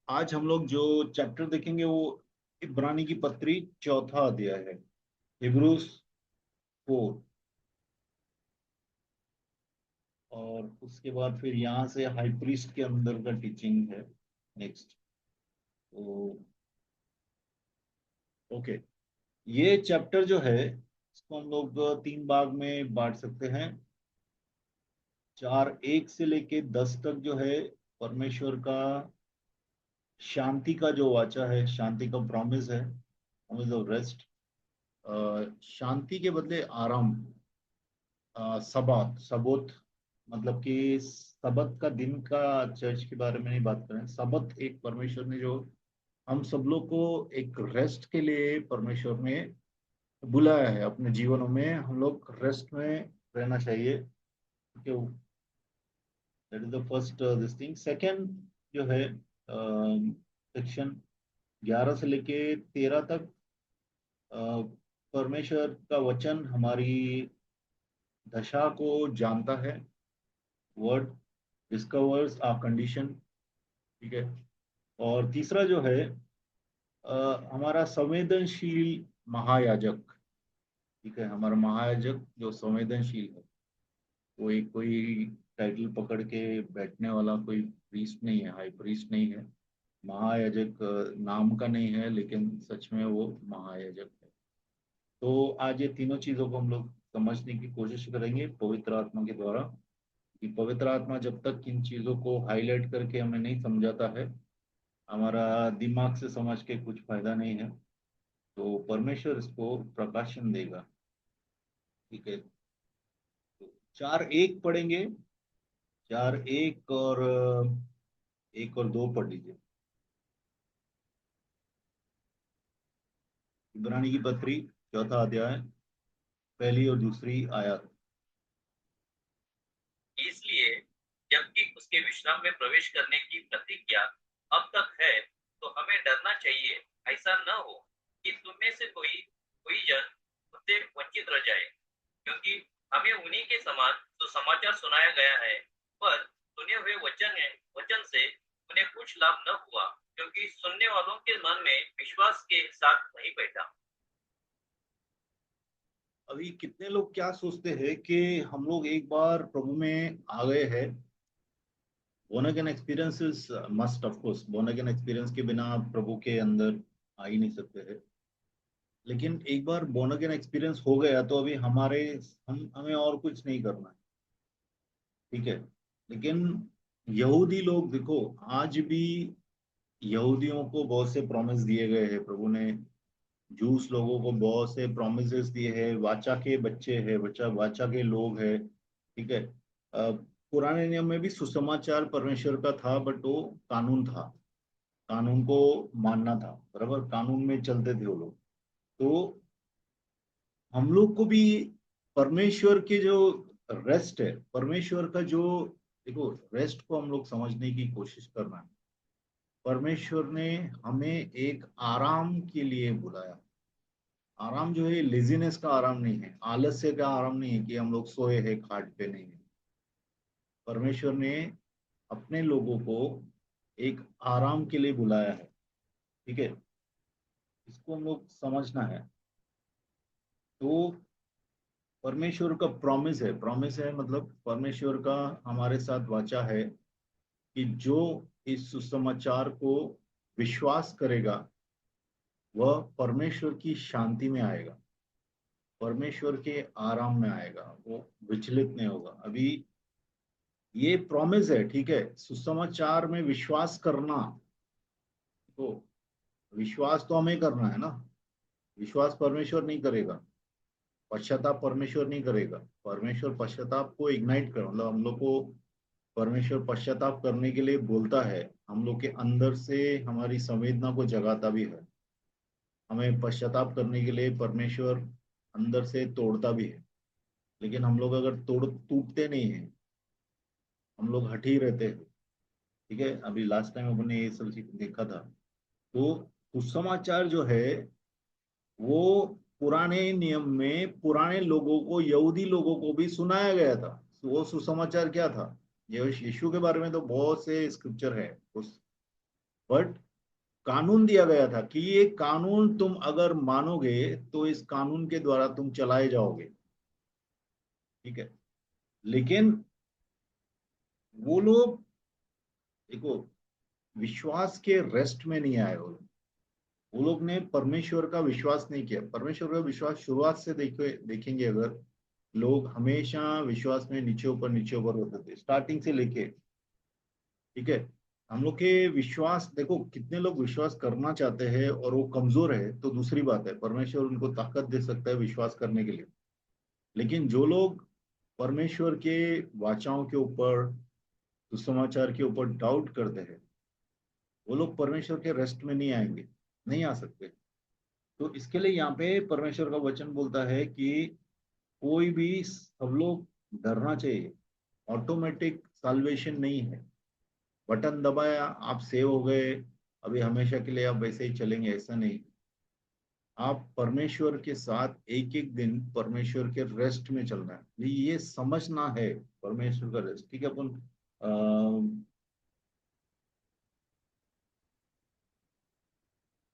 आज हम लोग जो चैप्टर देखेंगे वो इब्रानी की पत्री चौथा अध्याय है। हिब्रूस 4। और उसके बाद फिर यहाँ से हाई प्रीस्ट के अंदर का टीचिंग है नेक्स्ट। तो ओके, ये चैप्टर जो है इसको हम लोग तीन भाग में बांट सकते हैं। 4:1 से लेके 10 तक जो है परमेश्वर का शांति का जो वाचा है, शांति का प्रॉमिस है, प्रॉमिस ऑफ रेस्ट। शांति के बदले आराम। सबात सबोत, मतलब कि सबत का दिन का चर्च के बारे में नहीं बात करें। सबत एक परमेश्वर ने जो हम सब लोग को एक रेस्ट के लिए परमेश्वर ने बुलाया है अपने जीवनों में। हम लोग रेस्ट में रहना चाहिए। That is the first this thing. Second जो है सेक्शन 11 से लेके 13 तक, अ, परमेश्वर का वचन हमारी दशा को जानता है। Word discovers our condition. ठीक है। और तीसरा जो है हमारा संवेदनशील महायाजक। ठीक है, हमारा महायाजक जो संवेदनशील है, वो एक कोई टाइटल पकड़ के बैठने वाला कोई प्रीस्ट नहीं है, हाई प्रीस्ट नहीं है। महायाजक नाम का नहीं है, लेकिन सच में वो महायाजक है। तो आज ये तीनों चीजों को हम लोग समझने की कोशिश करेंगे पवित्र आत्मा के द्वारा। कि पवित्र आत्मा जब तक इन चीजों को हाईलाइट करके हमें नहीं समझाता है, हमारा दिमाग से समझ के कुछ फायदा नहीं है। तो परमेश्वर इसको प्रकाशन देगा। ठीक है, तो 4:1 पढ़ेंगे। 4:1 और 1 और 2 पढ़ लीजिए। इब्रानी की पत्री चौथा अध्याय, पहली और दूसरी आयत। इसलिए जबकि उसके विश्राम में प्रवेश करने की प्रतिज्ञा अब तक है, तो हमें डरना चाहिए, ऐसा न हो कि तुम में से कोई कोई जन उससे वंचित रह जाए। क्योंकि हमें उन्हीं के समान तो समाचार सुनाया गया है, पर सुने हुए वचन से उन्हें कुछ लाभ न हुआ, क्योंकि सुनने वालों के मन में विश्वास के साथ नहीं बैठा। अभी कितने लोग क्या सोचते हैं कि हम लोग एक बार प्रभु में आ गए हैं। Born again experience is must, of course born again experience के बिना आप प्रभु के अंदर आ ही नहीं सकते हैं। लेकिन एक बार बोर्न अगेन एक्सपीरियंस हो गया तो अभी हमें और कुछ नहीं करना है। ठीक है। लेकिन यहूदी लोग देखो, आज भी यहूदियों को बहुत से प्रॉमिस दिए गए हैं प्रभु ने। जूस लोगों को बहुत से प्रोमिस दिए हैं। वाचा के बच्चे हैं, बच्चा वाचा के लोग हैं। ठीक है। पुराने नियम में भी सुसमाचार परमेश्वर का था, बट वो कानून था, कानून को मानना था, बराबर कानून में चलते थे वो लोग। तो हम लोग को भी परमेश्वर के जो रेस्ट है, परमेश्वर का जो, देखो रेस्ट को हम लोग समझने की कोशिश करना है। परमेश्वर ने हमें एक आराम के लिए बुलाया। आराम जो है लेजीनेस का आराम नहीं है, आलस्य का आराम नहीं है कि हम लोग सोए हैं खाट पे, नहीं है। परमेश्वर ने अपने लोगों को एक आराम के लिए बुलाया है। ठीक है, इसको हम लोग समझना है। तो परमेश्वर का प्रॉमिस है मतलब परमेश्वर का हमारे साथ वाचा है कि जो इस सुसमाचार को विश्वास करेगा वह परमेश्वर की शांति में आएगा, परमेश्वर के आराम में आएगा, वो विचलित नहीं होगा। अभी ये प्रॉमिस है, ठीक है। सुसमाचार में विश्वास करना, तो विश्वास तो हमें करना है ना। विश्वास परमेश्वर नहीं करेगा, पश्चाताप परमेश्वर नहीं करेगा। परमेश्वर पश्चाताप को इग्नाइट कर, मतलब हम लोग को परमेश्वर पश्चाताप करने के लिए बोलता है। हम लोग के अंदर से हमारी संवेदना को जगाता भी है। हमें पश्चाताप करने के लिए परमेश्वर अंदर से तोड़ता भी है। लेकिन हम लोग अगर तोड़ टूटते नहीं है, हम लोग हट ही रहते हैं। ठीक है, अभी लास्ट टाइम अपने ये सब चीज देखा था। तो सुसमाचार जो है वो पुराने नियम में पुराने लोगों को, यहूदी लोगों को भी सुनाया गया था। तो वो सुसमाचार क्या था? ये यीशु के बारे में तो बहुत से स्क्रिप्चर है उस बट कानून दिया गया था कि ये कानून तुम अगर मानोगे तो इस कानून के द्वारा तुम चलाए जाओगे, ठीक है। लेकिन वो लोग, देखो, विश्वास के रेस्ट में नहीं आए। वो लोग ने परमेश्वर का विश्वास नहीं किया। परमेश्वर का विश्वास शुरुआत से देखेंगे अगर, लोग हमेशा विश्वास में नीचे ऊपर होते थे, स्टार्टिंग से लेके, ठीक है। हम लोग के विश्वास, देखो कितने लोग विश्वास करना चाहते हैं और वो कमजोर है तो दूसरी बात है, परमेश्वर उनको ताकत दे सकता है विश्वास करने के लिए। लेकिन जो लोग परमेश्वर के वाचाओं के ऊपर, सुसमाचार के ऊपर डाउट करते हैं, वो लोग परमेश्वर के रेस्ट में नहीं आएंगे, नहीं आ सकते। तो इसके लिए यहाँ पे परमेश्वर का वचन बोलता है कि कोई भी, सब लोग डरना चाहिए। ऑटोमेटिक साल्वेशन नहीं है, बटन दबाया आप सेव हो गए, अभी हमेशा के लिए आप वैसे ही चलेंगे, ऐसा नहीं। आप परमेश्वर के साथ एक एक दिन परमेश्वर के रेस्ट में चलना है, ये समझना है परमेश्वर का रेस्ट, ठीक है। अपन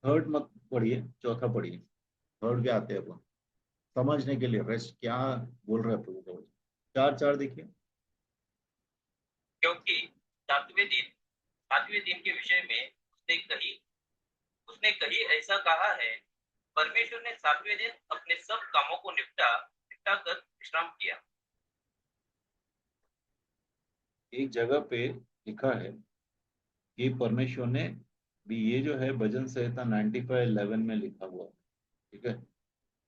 थर्ड मत पढ़िए, चौथा पढ़िए। थर्ड पे आते हैं अपन समझने के लिए रेस्ट क्या बोल रहे हैं प्रभु का वचन। चार चार देखिए। क्योंकि सातवें दिन के विषय में उसने कही ऐसा कहा है, परमेश्वर ने सातवें दिन अपने सब कामों को निपटा कर विश्राम किया। एक जगह पे लिखा है कि परमेश्वर ने भी, ये जो है भजन संहिता 95:11 में लिखा हुआ, ठीक है,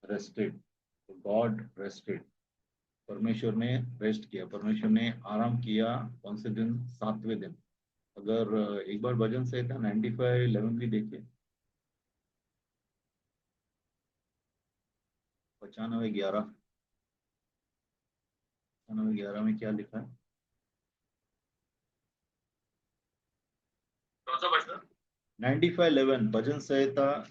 रेस्टेड, गॉड रेस्टेड। परमेश्वर ने रेस्ट किया, परमेश्वर ने आराम किया। कौन से दिन? सातवें दिन। अगर एक बार भजन संहिता 95:11 भी देखिए, 95:11, 95:11 में क्या लिखा है? कौन सा वर्ष? 95:11 भजन संहिता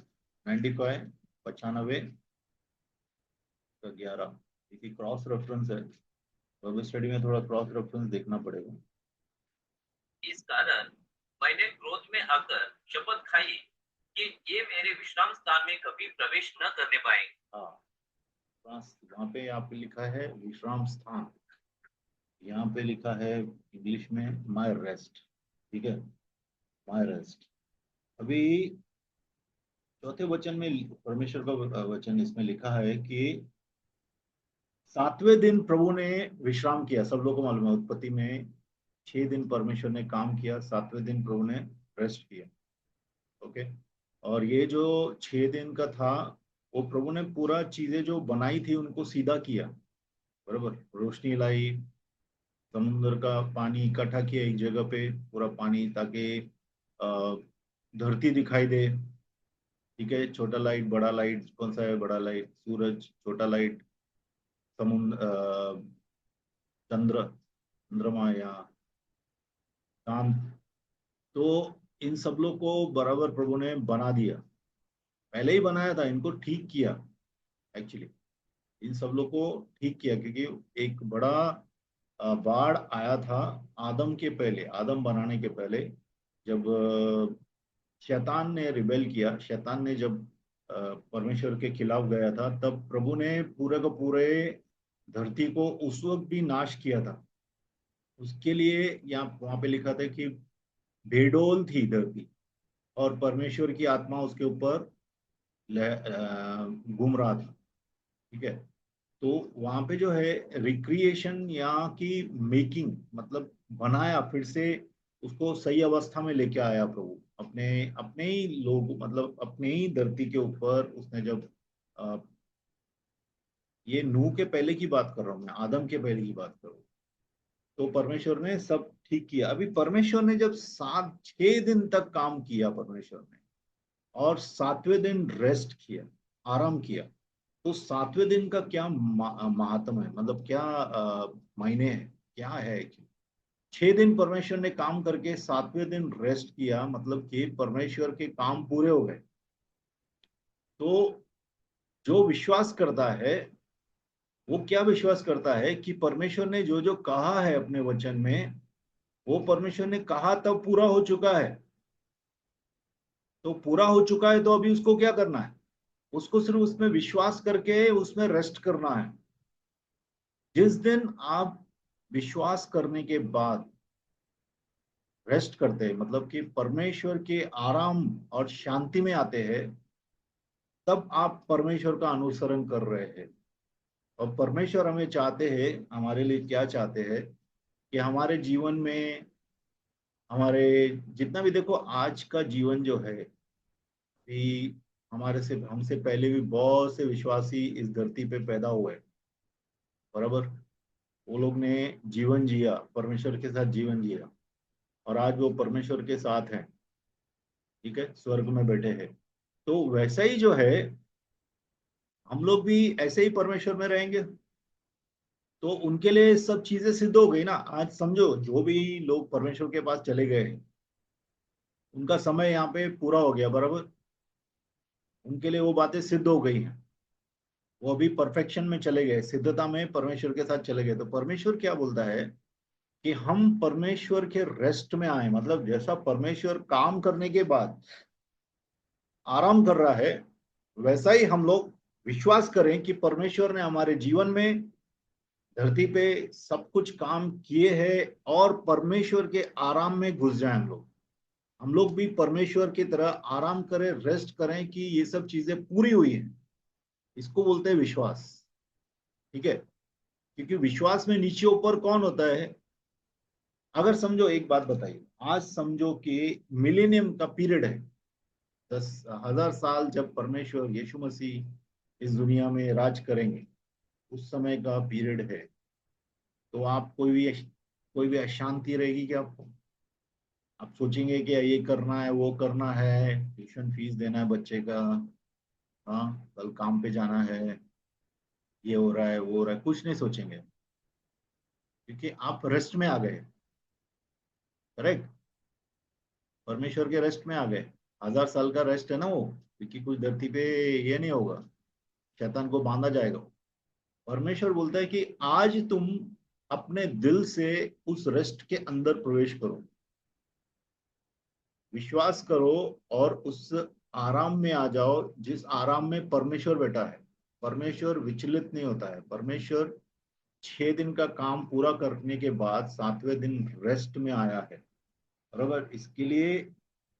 95, 95:11। देखिए क्रॉस रेफरेंस है, बाइबल स्टडी में थोड़ा क्रॉस रेफरेंस देखना पड़ेगा। इस कारण मैंने क्रोध में आकर शपथ खाई कि ये मेरे विश्राम स्थान में कभी प्रवेश न करने पाएंगे। हाँ, वहां पे यहाँ पे लिखा है विश्राम स्थान, यहाँ पे लिखा है इंग्लिश में माय रेस्ट, ठीक है, माय रेस्ट। अभी चौथे वचन में परमेश्वर का वचन इसमें लिखा है कि सातवें दिन प्रभु ने विश्राम किया। सब लोगों को मालूम है उत्पत्ति में 6 दिन परमेश्वर ने काम किया, सातवें दिन प्रभु ने रेस्ट किया, ओके। और ये जो 6 दिन का था, वो प्रभु ने पूरा चीजें जो बनाई थी उनको सीधा किया, बराबर, रोशनी लाई, समुद्र का पानी इकट्ठा किया एक जगह पे, पूरा पानी, ताकि अ, धरती दिखाई दे, ठीक है। छोटा लाइट, बड़ा लाइट, कौन सा है बड़ा लाइट? सूरज। छोटा लाइट समुद्र, चंद्र, चंद्रमा या चांद। तो इन सब लोग को बराबर प्रभु ने बना दिया, पहले ही बनाया था, इनको ठीक किया एक्चुअली, इन सब लोग को ठीक किया, क्योंकि एक बड़ा बाढ़ आया था आदम के पहले, आदम बनाने के पहले। जब शैतान ने रिबेल किया, शैतान ने जब परमेश्वर के खिलाफ गया था, तब प्रभु ने पूरे का पूरे धरती को उस वक्त भी नाश किया था। उसके लिए यहाँ वहां पे लिखा था कि बेडोल थी धरती, और परमेश्वर की आत्मा उसके ऊपर घूम रहा था, ठीक है। तो वहां पे जो है रिक्रिएशन या की मेकिंग, मतलब बनाया फिर से, उसको सही अवस्था में लेके आया प्रभु, अपने अपने ही लोग, मतलब अपने ही धरती के ऊपर उसने जब ये नूह के पहले की बात कर रहा हूँ मैं, आदम के पहले की बात कर रहा हूँ। तो परमेश्वर ने सब ठीक किया। अभी परमेश्वर ने जब 6 दिन तक काम किया परमेश्वर ने, और सातवें दिन रेस्ट किया, आराम किया, तो सातवें दिन का क्या महात्म है, मतलब क्या मायने है, क्या है कि 6 दिन परमेश्वर ने काम करके सातवें दिन रेस्ट किया, मतलब कि परमेश्वर के काम पूरे हो गए। तो जो विश्वास करता है, वो क्या विश्वास करता है कि परमेश्वर ने जो जो कहा है अपने वचन में, वो परमेश्वर ने कहा तब पूरा हो चुका है। तो पूरा हो चुका है, तो अभी उसको क्या करना है? उसको सिर्फ उसमें विश्वास करके उसमें रेस्ट करना है। जिस दिन आप विश्वास करने के बाद रेस्ट करते हैं, मतलब कि परमेश्वर के आराम और शांति में आते हैं, तब आप परमेश्वर का अनुसरण कर रहे हैं। और परमेश्वर हमें चाहते हैं, हमारे लिए क्या चाहते हैं, कि हमारे जीवन में, हमारे जितना भी, देखो आज का जीवन जो है कि हमारे से, हमसे पहले भी बहुत से विश्वासी इस धरती पे पैदा हुए, बराबर। वो लोग ने जीवन जिया, परमेश्वर के साथ जीवन जिया, और आज वो परमेश्वर के साथ हैं, ठीक है, स्वर्ग में बैठे हैं। तो वैसा ही जो है, हम लोग भी ऐसे ही परमेश्वर में रहेंगे। तो उनके लिए सब चीजें सिद्ध हो गई ना। आज समझो, जो भी लोग परमेश्वर के पास चले गए, उनका समय यहाँ पे पूरा हो गया, बराबर। उनके लिए वो बातें सिद्ध हो गई हैं। वो अभी परफेक्शन में चले गए, सिद्धता में परमेश्वर के साथ चले गए। तो परमेश्वर क्या बोलता है कि हम परमेश्वर के रेस्ट में आए, मतलब जैसा परमेश्वर काम करने के बाद आराम कर रहा है, वैसा ही हम लोग विश्वास करें कि परमेश्वर ने हमारे जीवन में, धरती पे सब कुछ काम किए हैं, और परमेश्वर के आराम में घुस जाए हम लोग भी परमेश्वर की तरह आराम करें, रेस्ट करें कि ये सब चीजें पूरी हुई हैं। इसको बोलते हैं विश्वास, ठीक है। क्योंकि विश्वास में नीचे ऊपर कौन होता है? अगर समझो, एक बात बताइए, आज समझो कि मिलेनियम का पीरियड है, 10,000 साल जब परमेश्वर यीशु मसीह इस दुनिया में राज करेंगे, उस समय का पीरियड है। तो आप कोई भी अशांति रहेगी क्या आपको? आप सोचेंगे कि ये करना है, वो करना है, ट्यूशन फीस देना है बच्चे का, हाँ कल काम पे जाना है, ये हो रहा है, वो हो रहा है, कुछ नहीं सोचेंगे, क्योंकि आप रेस्ट में आ गए। करेक्ट। परमेश्वर के रेस्ट में आ गए। 1,000 साल का रेस्ट है ना वो, क्योंकि कुछ धरती पे ये नहीं होगा, शैतान को बांधा जाएगा। परमेश्वर बोलता है कि आज तुम अपने दिल से उस रेस्ट के अंदर प्रवेश करो, विश्वास करो, और उस आराम में आ जाओ, जिस आराम में परमेश्वर बैठा है। परमेश्वर विचलित नहीं होता है। परमेश्वर 6 दिन का काम पूरा करने के बाद 7वें दिन रेस्ट में आया है, बराबर। इसके लिए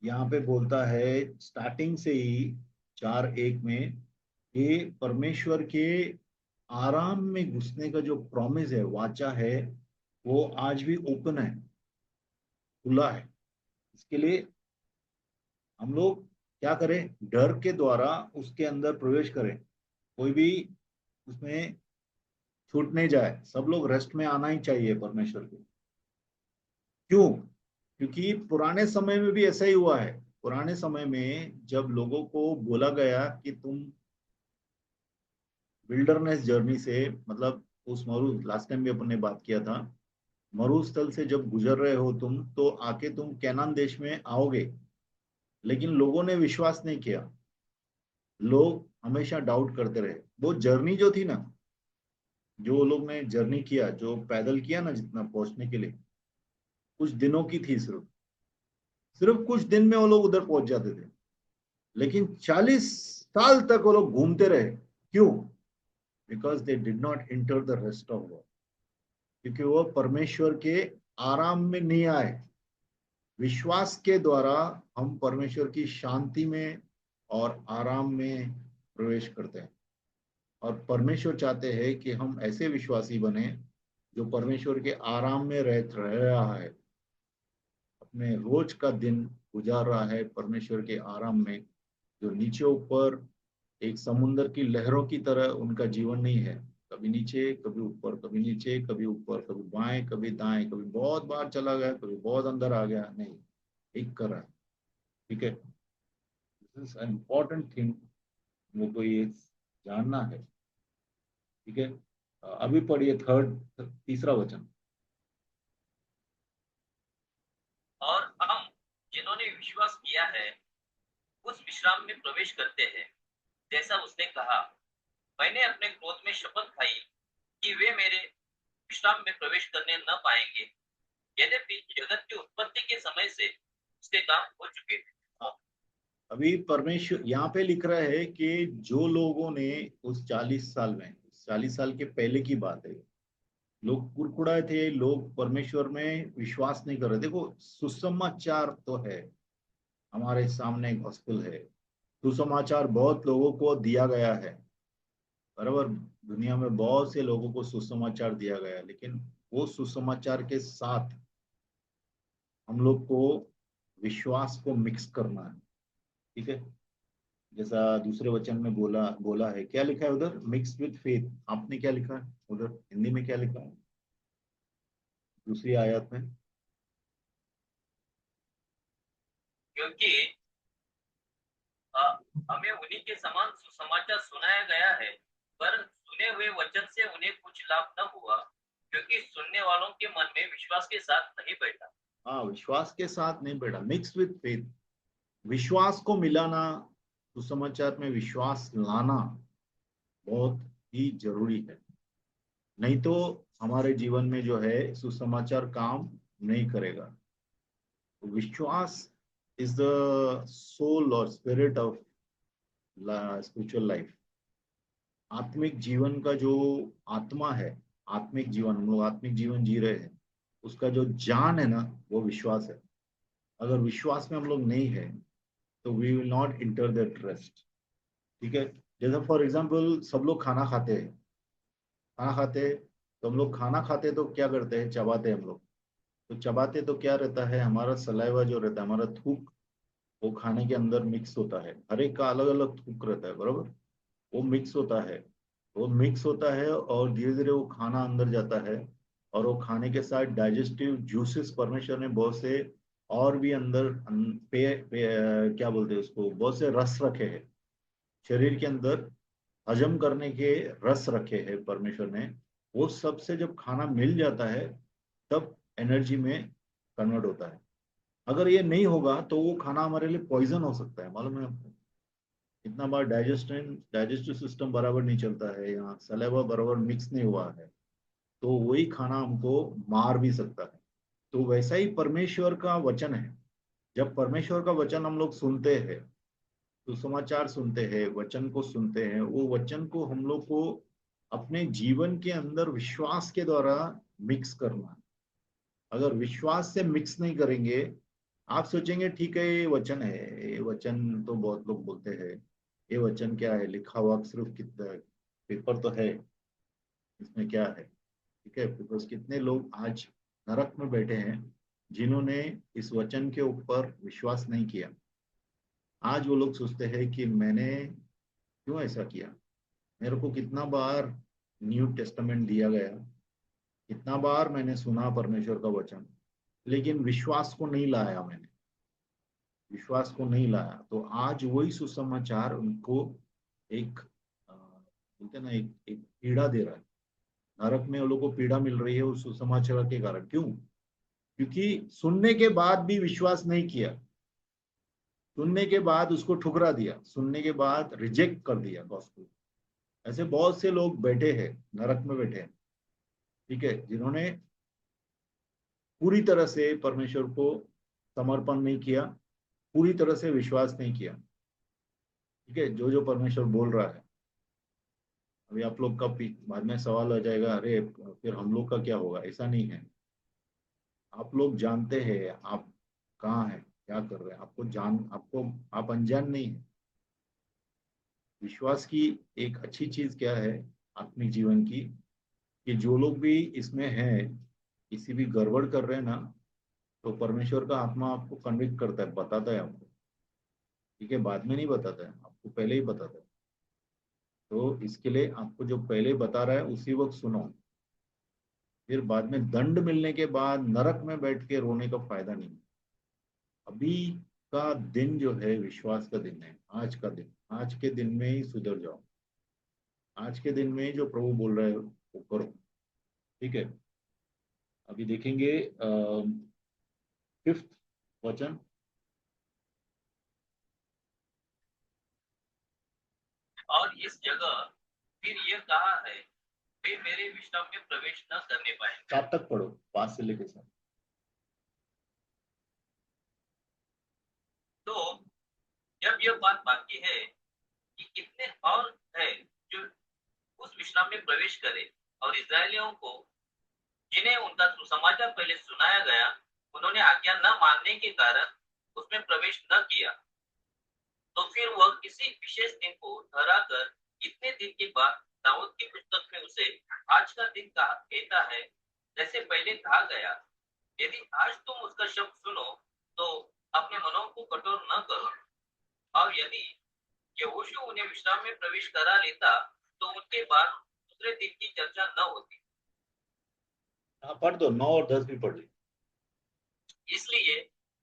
यहाँ पे बोलता है स्टार्टिंग से ही 4:1 में, कि परमेश्वर के आराम में घुसने का जो प्रॉमिस है, वाचा है, वो आज भी ओपन है, खुला है। इसके लिए हम लोग क्या करें? डर के द्वारा उसके अंदर प्रवेश करें, कोई भी उसमें छूट नहीं जाए। सब लोग रेस्ट में आना ही चाहिए परमेश्वर के। क्यों? क्योंकि पुराने समय में भी ऐसा ही हुआ है। पुराने समय में जब लोगों को बोला गया कि तुम विल्डरनेस जर्नी से, मतलब उस मरु, लास्ट टाइम भी अपन ने बात किया था, मरुस्थल से जब गुजर रहे हो तुम, तो आके तुम कैनान देश में आओगे। लेकिन लोगों ने विश्वास नहीं किया, लोग हमेशा डाउट करते रहे। वो जर्नी जो थी ना, जो लोग ने जर्नी किया, जो पैदल किया ना, जितना पहुंचने के लिए, कुछ दिनों की थी, सिर्फ सिर्फ कुछ दिन में वो लोग उधर पहुंच जाते थे। लेकिन 40 साल तक वो लोग घूमते रहे। क्यों? Because they did not enter the rest of God. क्योंकि वो परमेश्वर के आराम में नहीं आए। विश्वास के द्वारा हम परमेश्वर की शांति में और आराम में प्रवेश करते हैं। और परमेश्वर चाहते हैं कि हम ऐसे विश्वासी बने जो परमेश्वर के आराम में रह रहा है, अपने रोज का दिन गुजार रहा है परमेश्वर के आराम में। जो नीचे ऊपर एक समुन्द्र की लहरों की तरह उनका जीवन नहीं है, कभी नीचे कभी ऊपर, कभी नीचे कभी ऊपर, कभी बाएं कभी दाएं, कभी बहुत बाहर चला गया, कभी बहुत अंदर आ गया, नहीं, एक कर रहा है, ठीक है। दिस इज इम्पोर्टेंट थिंग, मुझको ये जानना है, ठीक है। अभी पढ़िए तीसरा वचन। और हम जिन्होंने विश्वास किया है उस विश्राम में प्रवेश करते हैं, जैसा उसने कहा, मैंने अपने क्रोध में शपथ खाई कि वे मेरे विश्राम में प्रवेश करने न पाएंगे, यद्यपि जगत की उत्पत्ति के समय से उसके काम हो चुके थे। अभी परमेश्वर यहाँ पे लिख रहा है कि जो लोगों ने उस 40 साल में, 40 साल के पहले की बात है, लोग कुड़कुड़ाए थे, लोग परमेश्वर में विश्वास नहीं कर रहे। देखो, सुसमाचार तो है, हमारे सामने गॉस्पेल है, सुसमाचार बहुत लोगों को दिया गया है, बराबर। दुनिया में बहुत से लोगों को सुसमाचार दिया गया है, लेकिन वो सुसमाचार के साथ हम लोग को विश्वास को मिक्स करना है, ठीक है। जैसा दूसरे वचन में बोला बोला है, क्या लिखा है उधर, मिक्स विथ फेथ। आपने क्या लिखा है उधर, हिंदी में क्या लिखा है दूसरी आयत में? क्योंकि अ, हमें उन्हीं के समान सुसमाचार सुनाया गया है, पर सुने हुए वचन से उन्हें कुछ लाभ न हुआ, क्योंकि सुनने वालों के मन में विश्वास के साथ नहीं बैठा। हाँ, विश्वास के साथ नहीं बैठा, मिक्स विथ फेथ। विश्वास को मिलाना, सुसमाचार में विश्वास लाना बहुत ही जरूरी है। नहीं तो हमारे जीवन में जो है सुसमाचार काम नहीं करेगा। विश्वास इज द सोल और स्पिरिट ऑफ स्पिरिचुअल लाइफ। आत्मिक जीवन का जो आत्मा है, आत्मिक जीवन, हम लोग आत्मिक जीवन जी रहे हैं, उसका जो जान है ना, वो विश्वास है। अगर विश्वास में हम लोग नहीं है तो we will not enter that rest, ठीक है। जैसे फॉर एग्जाम्पल, सब लोग खाना खाते हैं, खाना खाते हैं, तो हम लोग खाना खाते तो क्या करते हैं, चबाते हैं हम लोग। तो चबाते तो क्या रहता है, हमारा सलाइवा जो रहता है, हमारा थूक, वो खाने के अंदर मिक्स होता है। हर एक का अलग अलग थूक रहता है, बराबर। वो मिक्स होता है, वो मिक्स होता है और धीरे धीरे वो खाना अंदर जाता है। और वो खाने के साथ डाइजेस्टिव जूसेस परमेश्वर ने बहुत से और भी अंदर क्या बोलते हैं उसको, बहुत से रस रखे हैं शरीर के अंदर, हजम करने के रस रखे हैं परमेश्वर ने। वो सबसे जब खाना मिल जाता है तब एनर्जी में कन्वर्ट होता है। अगर ये नहीं होगा तो वो खाना हमारे लिए पॉइजन हो सकता है, मालूम है आपको। इतना बार डाइजेस्टिव सिस्टम बराबर नहीं चलता है, यहाँ सलेवा बराबर मिक्स नहीं हुआ है, तो वही खाना हमको मार भी सकता है। तो वैसा ही परमेश्वर का वचन है। जब परमेश्वर का वचन हम लोग सुनते हैं, तो समाचार सुनते हैं, वचन को सुनते हैं, वो वचन को हम लोग को अपने जीवन के अंदर विश्वास के द्वारा मिक्स करना है। अगर विश्वास से मिक्स नहीं करेंगे, आप सोचेंगे ठीक है ये वचन है, ये वचन तो बहुत लोग बोलते हैं, ये वचन क्या है, लिखा हुआ सिर्फ कितना पेपर तो है, इसमें क्या है, ठीक है। बिकॉज कितने लोग आज नरक में बैठे हैं जिन्होंने इस वचन के ऊपर विश्वास नहीं किया। आज वो लोग सोचते हैं कि मैंने क्यों ऐसा किया, मेरे को कितना बार न्यू टेस्टामेंट दिया गया, कितना बार मैंने सुना परमेश्वर का वचन, लेकिन विश्वास को नहीं लाया मैंने, विश्वास को नहीं लाया। तो आज वही सुसमाचार उनको एक बोलते हैं ना, एक पीड़ा दे रहा है। नरक में वो लोग को पीड़ा मिल रही है उस सुसमाचार के कारण। क्यों? क्योंकि सुनने के बाद भी विश्वास नहीं किया, सुनने के बाद उसको ठुकरा दिया, सुनने के बाद रिजेक्ट कर दिया गॉस्पेल। ऐसे बहुत से लोग बैठे हैं, नरक में बैठे हैं, ठीक है, जिन्होंने पूरी तरह से परमेश्वर को समर्पण नहीं किया, पूरी तरह से विश्वास नहीं किया, ठीक है। जो जो परमेश्वर बोल रहा है, अभी आप लोग का बाद में सवाल आ जाएगा, अरे फिर हम लोग का क्या होगा? ऐसा नहीं है। आप लोग जानते हैं आप कहाँ हैं, क्या कर रहे हैं, आपको, आप अनजान नहीं है। विश्वास की एक अच्छी चीज क्या है आत्मिक जीवन की, कि जो लोग भी इसमें हैं, किसी भी गड़बड़ कर रहे हैं ना, तो परमेश्वर का आत्मा आपको कन्विक्ट करता है, बताता है आपको, ठीक है। बाद में नहीं बताता है, आपको पहले ही बताता है। तो इसके लिए आपको जो पहले बता रहा है उसी वक्त सुनो। फिर बाद में दंड मिलने के बाद नरक में बैठ के रोने का फायदा नहीं। अभी का दिन जो है विश्वास का दिन है, आज का दिन, आज के दिन में ही सुधर जाओ। आज के दिन में ही जो प्रभु बोल रहे हो वो करो, ठीक है। अभी देखेंगे 5th वचन। और इस जगह फिर यह कहा है, वे मेरे विश्राम में प्रवेश न करने पाएंगे। 7 तक पढ़ो, 5 से लेके 7। तो जब यह बात बाकी है कि कितने और है जो उस विश्राम में प्रवेश करे, और इस्राएलियों को जिन्हें उनका सुसमाचार पहले सुनाया गया, उन्होंने आज्ञा न मानने के कारण उसमें प्रवेश न किया, तो फिर वह किसी विशेष दिन को ठहराकर इतने दिन के बाद दाऊद की पुस्तक में उसे आज का दिन कहा कहता है। जैसे पहले कहा गया, यदि आज तुम उसका शब्द सुनो तो अपने मनों को कठोर न करो। और यदि यहोशू उन्हें विश्राम में प्रवेश करा लेता तो उनके बाद दूसरे दिन की चर्चा न होती। हाँ, पढ़ दो, 9 और 10 भी पढ़ ली। इसलिए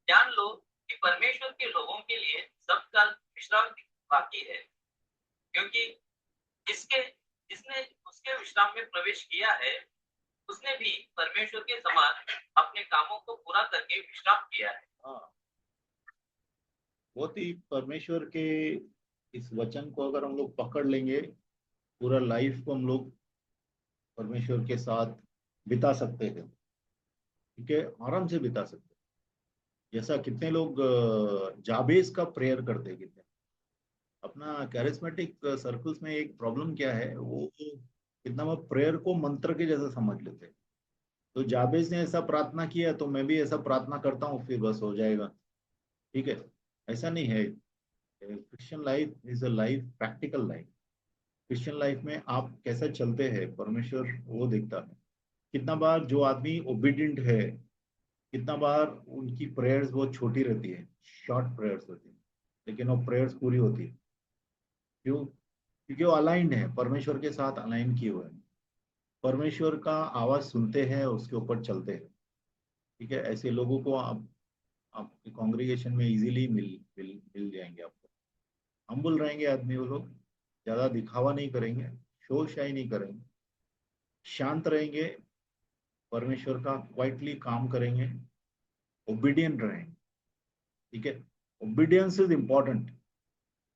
जान लो कि परमेश्वर के लोगों के लिए सबका विश्राम बाकी है, क्योंकि जिसके जिसने उसके विश्राम में प्रवेश किया है, उसने भी परमेश्वर के समान अपने कामों को पूरा करके विश्राम किया है। हाँ, बहुत ही परमेश्वर के इस वचन को अगर हम लोग पकड़ लेंगे, पूरा लाइफ को हम लोग परमेश्वर के साथ बिता सकते हैं। ठीक है, आराम से बिता सकते हैं। जैसा कितने लोग जाबेज का प्रेयर करते हैं, कितने अपना कैरिस्मेटिक सर्कल्स में एक प्रॉब्लम क्या है, वो कितना वो प्रेयर को मंत्र के जैसा समझ लेते हैं। तो जाबेज ने ऐसा प्रार्थना किया तो मैं भी ऐसा प्रार्थना करता हूँ, फिर बस हो जाएगा। ठीक है, ऐसा नहीं है। Christian life is a life, practical life. Christian life में आप कैसे चलते हैं, परमेश्वर वो देखता है। कितना बार जो आदमी ओबीडियंट है, कितना बार उनकी प्रेयर्स बहुत छोटी रहती है, शॉर्ट प्रेयर्स होती है, लेकिन वो प्रेयर्स पूरी होती है। क्यों? क्योंकि वो अलाइंड है, परमेश्वर के साथ अलाइन किए हुए हैं, परमेश्वर का आवाज सुनते हैं, उसके ऊपर चलते हैं। ठीक है, ऐसे लोगों को आप आपके कांग्रेगेशन में इजीली मिल जाएंगे आपको। हम्बल रहेंगे आदमी, वो लोग ज्यादा दिखावा नहीं करेंगे, शोर शाही नहीं करेंगे, शांत रहेंगे, परमेश्वर का क्वाइटली काम करेंगे, ओबीडियंट रहेंगे। ठीक है, ओबीडियंस इज इंपॉर्टेंट।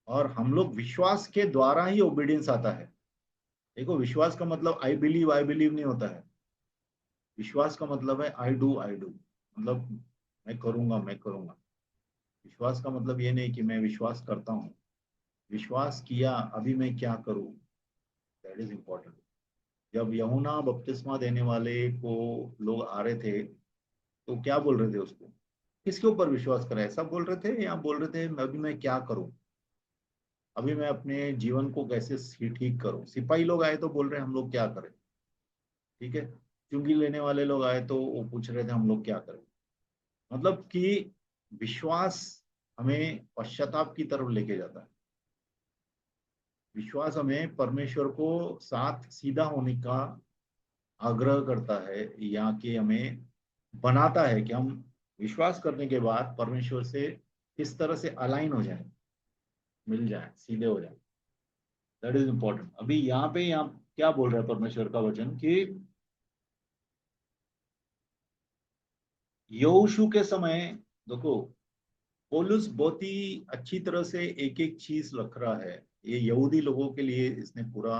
और हम लोग विश्वास के द्वारा ही ओबीडियंस आता है। देखो, विश्वास का मतलब आई बिलीव नहीं होता है। विश्वास का मतलब है आई डू, मतलब मैं करूंगा, मैं करूंगा। विश्वास का मतलब ये नहीं कि मैं विश्वास करता हूँ, विश्वास किया, अभी मैं क्या करूँ, दैट इज इम्पोर्टेंट। जब यूहन्ना बपतिस्मा देने वाले को लोग आ रहे थे, तो क्या बोल रहे थे उसको, किसके ऊपर विश्वास करें, ऐसा बोल रहे थे या बोल रहे थे अभी मैं क्या करूं, अभी मैं अपने जीवन को कैसे ठीक करूं। सिपाही लोग आए तो बोल रहे हैं हम लोग क्या करें। ठीक है, चुंगी लेने वाले लोग आए तो वो पूछ रहे थे हम लोग क्या करें। मतलब कि विश्वास हमें पश्चाताप की तरफ लेके जाता है। विश्वास हमें परमेश्वर को साथ सीधा होने का आग्रह करता है, या कि हमें बनाता है कि हम विश्वास करने के बाद परमेश्वर से किस तरह से अलाइन हो जाए, मिल जाए, सीधे हो जाए। That is important. अभी यहाँ क्या बोल रहा है परमेश्वर का वचन कि यहोशू के समय, देखो, पौलुस बहुत ही अच्छी तरह से एक एक चीज लिख रहा है। ये यहूदी लोगों के लिए इसने पूरा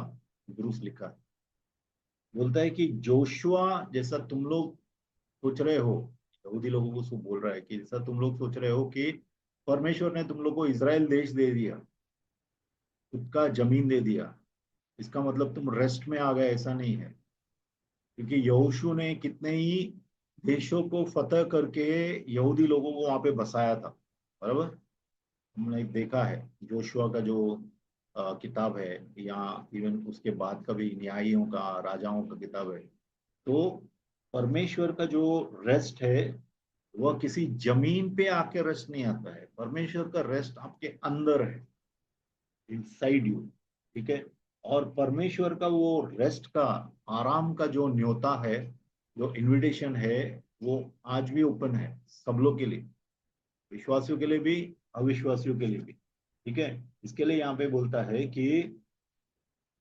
ब्रूस लिखा है। बोलता है कि जोशुआ जैसा तुम लोग सोच रहे हो, यहूदी लोगों को सब बोल रहा है कि जैसा तुम लोग सोच रहे हो कि परमेश्वर ने तुम लोग को इजराइल देश दे दिया, खुद का जमीन दे दिया, इसका मतलब तुम रेस्ट में आ गए, ऐसा नहीं है। क्योंकि यहोशू ने कितने ही देशों को फतह करके यहूदी लोगों को वहां पे बसाया था, बराबर। हमने देखा है जोशुआ का जो किताब है, या इवन उसके बाद का भी न्यायियों का, राजाओं का किताब है। तो परमेश्वर का जो रेस्ट है, वह किसी जमीन पे आके रेस्ट नहीं आता है। परमेश्वर का रेस्ट आपके अंदर है, इनसाइड यू। ठीक है, और परमेश्वर का वो रेस्ट का, आराम का जो न्योता है, जो इनविटेशन है, वो आज भी ओपन है सब लोग के लिए, विश्वासियों के लिए भी, अविश्वासियों के लिए भी। ठीक है, इसके लिए यहाँ पे बोलता है कि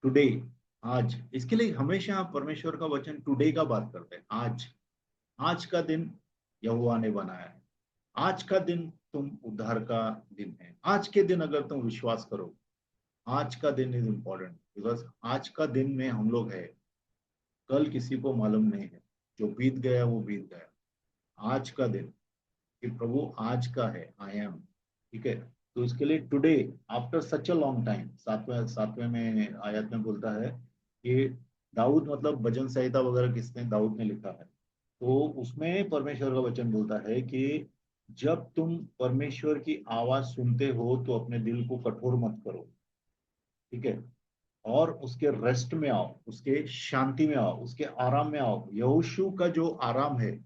टुडे, आज, इसके लिए हमेशा परमेश्वर का वचन टुडे का बात करते हैं। आज, आज का दिन यहोवा ने बनाया है। आज का दिन तुम उद्धार का दिन है। आज के दिन अगर तुम विश्वास करो, आज का दिन इज इम्पोर्टेंट, बिकॉज आज का दिन में हम लोग है, कल किसी को मालूम नहीं है। जो बीत गया वो बीत गया। आज का दिन कि प्रभु आज का है, आई एम। ठीक है, तो इसके लिए today after such a long time, सातवें सातवें में आयत में बोलता है कि दाऊद, मतलब भजन संहिता वगैरह किसने, दाऊद ने लिखा है। तो उसमें परमेश्वर का वचन बोलता है कि जब तुम परमेश्वर की आवाज सुनते हो तो अपने दिल को कठोर मत करो, ठीक है, और उसके रेस्ट में आओ, उसके शांति में आओ, उसके आराम में आओ। यहोशू का जो आराम है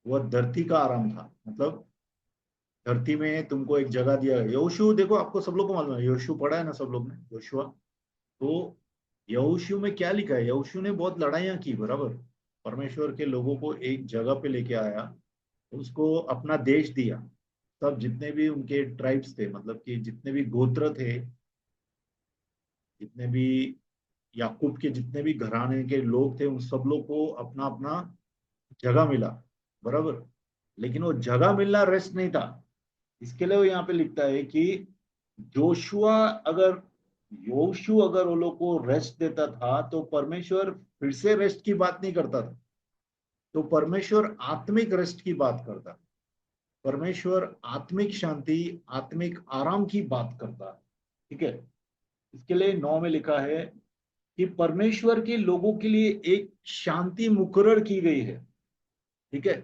वह धरती का आराम था, मतलब धरती में तुमको एक जगह दिया गया। यहोशू देखो, आपको सब लोग को मालूम है, यहोशू पढ़ा है ना सब लोग ने, योशुआ। तो यहोशू में क्या लिखा है, यहोशू ने बहुत लड़ाइयां की, बराबर, परमेश्वर के लोगों को एक जगह पे लेके आया, उसको अपना देश दिया। सब जितने भी उनके ट्राइब्स थे, मतलब कि जितने भी गोत्र थे, जितने भी याकूब के जितने भी घराने के लोग थे, उन सब लोग को अपना अपना जगह मिला, बराबर। लेकिन वो जगह मिलना रेस्ट नहीं था। इसके लिए वो यहाँ पे लिखता है कि जोशुआ अगर योशु अगर वो लोग को रेस्ट देता था तो परमेश्वर फिर से रेस्ट की बात नहीं करता था। तो परमेश्वर आत्मिक रेस्ट की बात करता है, परमेश्वर आत्मिक शांति, आत्मिक आराम की बात करता है, ठीक है। इसके लिए 9 में लिखा है कि परमेश्वर के लोगों के लिए एक शांति मुकर्रर की गई है, ठीक है।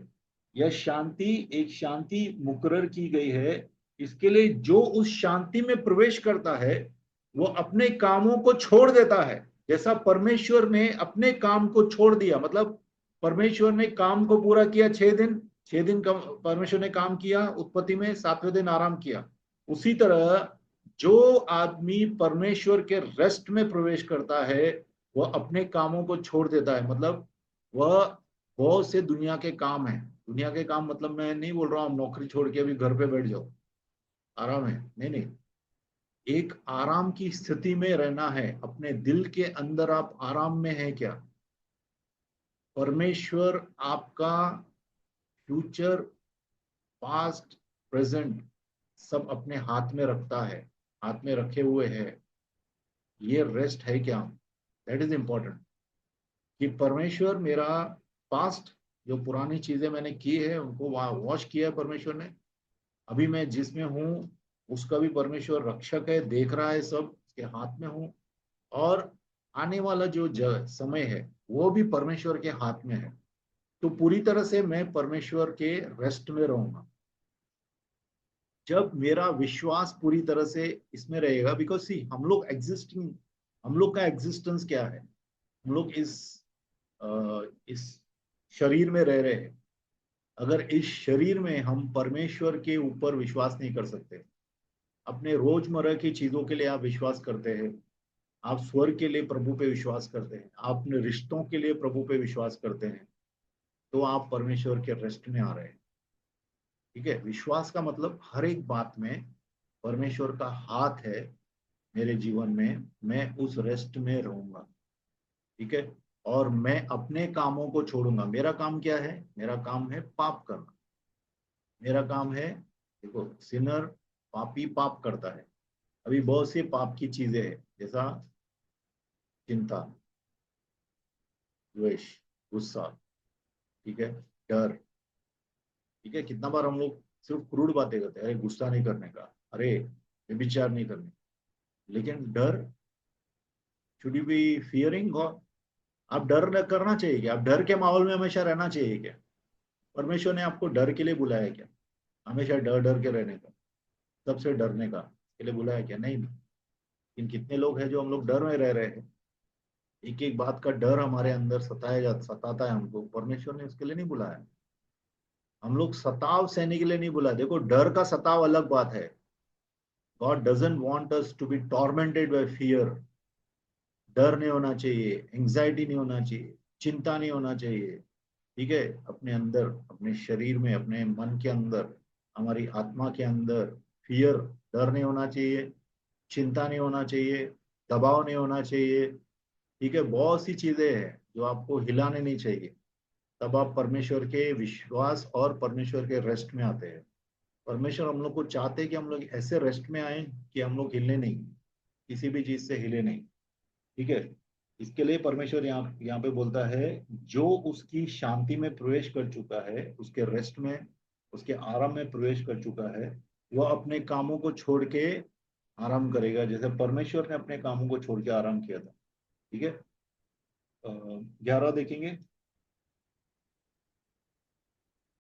यह शांति, एक शांति मुकर्रर की गई है। इसके लिए जो उस शांति में प्रवेश करता है वो अपने कामों को छोड़ देता है, जैसा परमेश्वर ने अपने काम को छोड़ दिया। मतलब परमेश्वर ने काम को पूरा किया 6 दिन, 6 दिन का परमेश्वर ने काम किया उत्पत्ति में, 7वें दिन आराम किया। उसी तरह जो आदमी परमेश्वर के रेस्ट में प्रवेश करता है वह अपने कामों को छोड़ देता है। मतलब वह बहुत से दुनिया के काम है, दुनिया के काम मतलब मैं नहीं बोल रहा हूँ नौकरी छोड़ के अभी घर पे बैठ जाओ, आराम है, नहीं नहीं। एक आराम की स्थिति में रहना है, अपने दिल के अंदर आप आराम में है क्या? परमेश्वर आपका फ्यूचर, पास्ट, प्रेजेंट सब अपने हाथ में रखता है, हाथ में रखे हुए है। ये रेस्ट है क्या? दैट इज इंपॉर्टेंट कि परमेश्वर मेरा पास्ट, जो पुरानी चीजें मैंने की है उनको वॉश किया है परमेश्वर ने। अभी मैं जिसमें हूँ उसका भी परमेश्वर रक्षक है, देख रहा है, सब उसके हाथ में हूँ। और आने वाला जो समय है वो भी परमेश्वर के हाथ में है। तो पूरी तरह से मैं परमेश्वर के रेस्ट में रहूंगा जब मेरा विश्वास पूरी तरह से इसमें रहेगा। बिकॉज सी, हम लोग एग्जिस्टिंग, हम लोग का एग्जिस्टेंस क्या है, हम लोग इस शरीर में रह रहे हैं। अगर इस शरीर में हम परमेश्वर के ऊपर विश्वास नहीं कर सकते, अपने रोजमर्रा की चीजों के लिए आप विश्वास करते हैं, आप स्वर्ग के लिए प्रभु पे विश्वास करते हैं, आप अपने रिश्तों के लिए प्रभु पे विश्वास करते हैं, तो आप परमेश्वर के रेस्ट में आ रहे हैं, ठीक है। विश्वास का मतलब हर एक बात में परमेश्वर का हाथ है मेरे जीवन में, मैं उस रेस्ट में रहूंगा, ठीक है। और मैं अपने कामों को छोड़ूंगा। मेरा काम क्या है? मेरा काम है पाप करना, मेरा काम है, देखो, सिनर, पापी पाप करता है। अभी बहुत सी पाप की चीजें हैं, जैसा चिंता, द्वेष, गुस्सा, ठीक है, डर, ठीक है। कितना बार हम लोग सिर्फ क्रूड बातें करते हैं, अरे गुस्सा नहीं करने का, अरे व्यभिचार नहीं करने, लेकिन डर, should you be fearing God? आप डर न करना चाहिए क्या? आप डर के माहौल में हमेशा रहना चाहिए क्या? परमेश्वर ने आपको डर के लिए बुलाया क्या? हमेशा डर डर के रहने का, सबसे डरने का के लिए बुलाया क्या? नहीं। लेकिन कितने लोग हैं जो हम लोग डर में रह रहे हैं, एक एक बात का डर हमारे अंदर सताता है हमको। परमेश्वर ने उसके लिए नहीं बुलाया। हम लोग सताव सहने के लिए नहीं बुलाया। देखो, डर का सताव अलग बात है। God doesn't want us to be tormented by fear. डर नहीं होना चाहिए, एंग्जाइटी नहीं होना चाहिए, चिंता नहीं होना चाहिए, ठीक है। अपने अंदर, अपने शरीर में, अपने मन के अंदर, हमारी आत्मा के अंदर फियर, डर नहीं होना चाहिए, चिंता नहीं होना चाहिए, दबाव नहीं होना चाहिए, ठीक है। बहुत सी चीजें हैं जो आपको हिलाने नहीं चाहिए। तब आप परमेश्वर के विश्वास और परमेश्वर के रेस्ट में आते हैं। परमेश्वर हम लोग को चाहते हैं कि हम लोग ऐसे रेस्ट में आए कि हम लोग हिले नहीं, किसी भी चीज से हिले नहीं, ठीक है। इसके लिए परमेश्वर यहाँ यहाँ पे बोलता है, जो उसकी शांति में प्रवेश कर चुका है, उसके रेस्ट में, उसके आराम में प्रवेश कर चुका है, वो अपने कामों को छोड़ के आराम करेगा, जैसे परमेश्वर ने अपने कामों को छोड़ के आराम किया था। ठीक है, 11 देखेंगे।